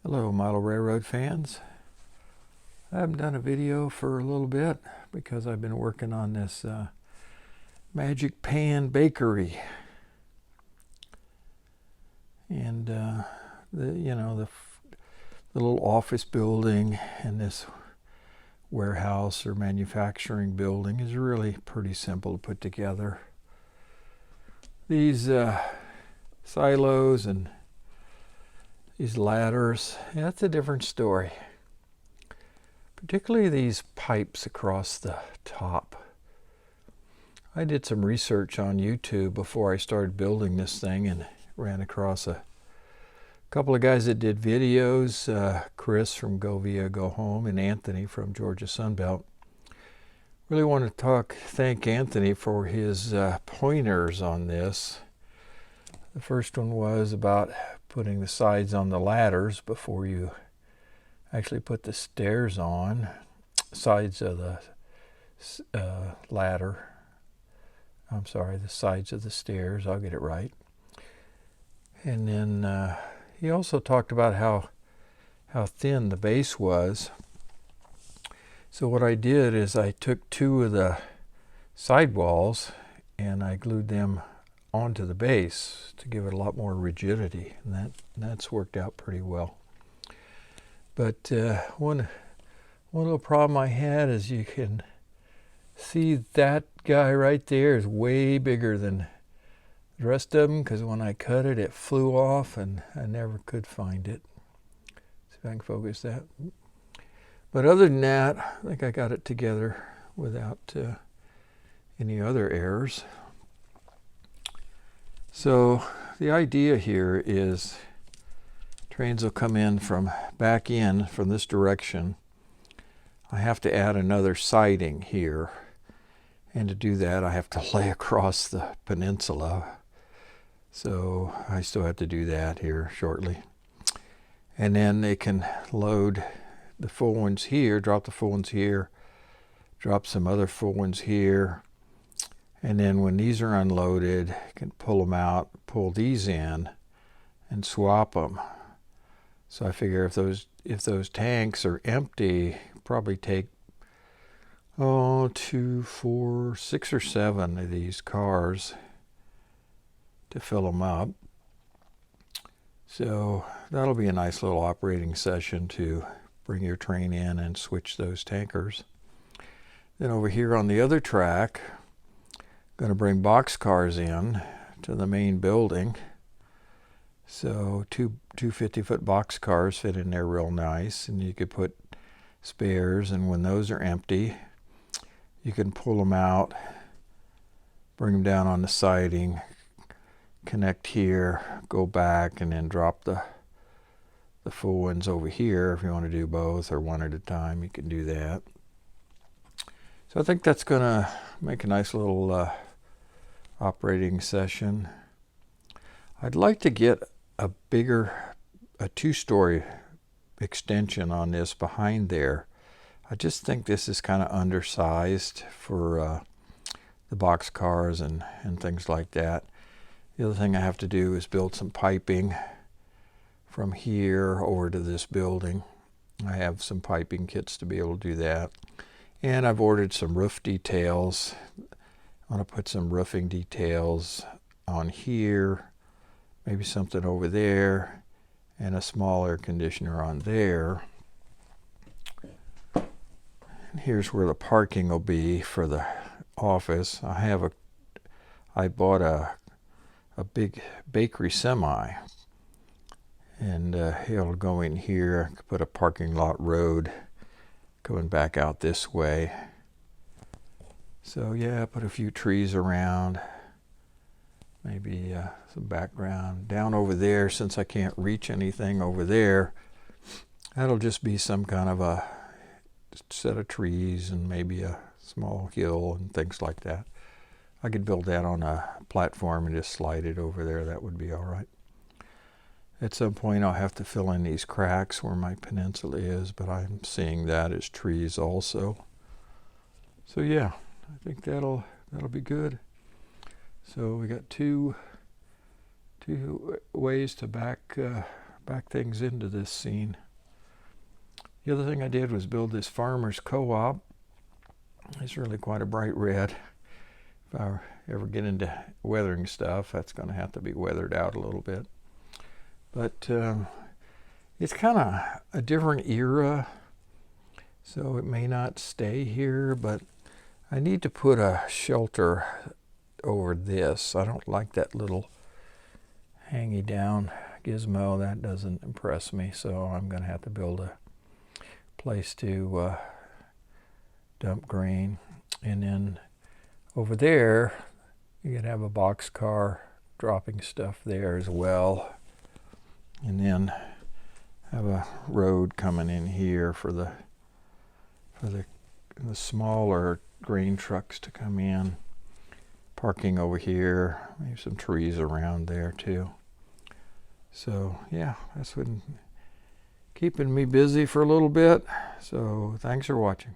Hello, model railroad fans. I haven't done a video for a little bit because I've been working on this Magic Pan Bakery, and the little office building and this warehouse or manufacturing building is really pretty simple to put together. These silos and these ladders, that's a different story. Particularly these pipes across the top. I did some research on YouTube before I started building this thing and ran across a couple of guys that did videos, Chris from Go Via Go Home and Anthony from Georgia Sunbelt. Really want to thank Anthony for his pointers on this. The first one was about putting the sides on the ladders before you actually put the stairs on, sides of the ladder. I'm sorry, the sides of the stairs, I'll get it right. And then he also talked about how thin the base was. So what I did is I took two of the side walls and I glued them onto the base to give it a lot more rigidity, and that's worked out pretty well. But one little problem I had is you can see that guy right there is way bigger than the rest of them, because when I cut it, it flew off and I never could find it. See if I can focus that. But other than that, I think I got it together without any other errors. So the idea here is trains will come in from back in from this direction. I have to add another siding here, and to do that I have to lay across the peninsula. So I still have to do that here shortly. And then they can load the full ones here, drop the full ones here, drop some other full ones here. And then when these are unloaded, you can pull them out, pull these in, and swap them. So I figure if those tanks are empty, probably take 2, 4, 6 or 7 of these cars to fill them up. So that'll be a nice little operating session to bring your train in and switch those tankers. Then over here on the other track, going to bring box cars in to the main building. So two 50-foot box cars fit in there real nice, and you could put spares, and when those are empty, you can pull them out, bring them down on the siding, connect here, go back, and then drop the full ones over here. If you want to do both or one at a time, you can do that. So I think that's going to make a nice little operating session. I'd like to get a 2-story extension on this behind there. I just think this is kind of undersized for the box cars and things like that. The other thing I have to do is build some piping from here over to this building. I have some piping kits to be able to do that. And I've ordered some roof details. I want to put some roofing details on here, maybe something over there, and a small air conditioner on there. And here's where the parking will be for the office. I bought a big bakery semi, and it'll go in here. I could put a parking lot road going back out this way. So yeah, put a few trees around, maybe some background. Down over there, since I can't reach anything over there, that'll just be some kind of a set of trees and maybe a small hill and things like that. I could build that on a platform and just slide it over there. That would be all right. At some point I'll have to fill in these cracks where my peninsula is, but I'm seeing that as trees also. So yeah, I think that'll be good. So we got two ways to back back things into this scene. The other thing I did was build this farmer's co-op. It's really quite a bright red. If I ever get into weathering stuff, that's going to have to be weathered out a little bit. But it's kind of a different era, so it may not stay here, but I need to put a shelter over this. I don't like that little hangy down gizmo. That doesn't impress me, so I'm going to have to build a place to dump grain. And then over there you can have a box car dropping stuff there as well, and then have a road coming in here for the smaller grain trucks to come in, parking over here, maybe some trees around there too. So yeah, that's been keeping me busy for a little bit. So thanks for watching.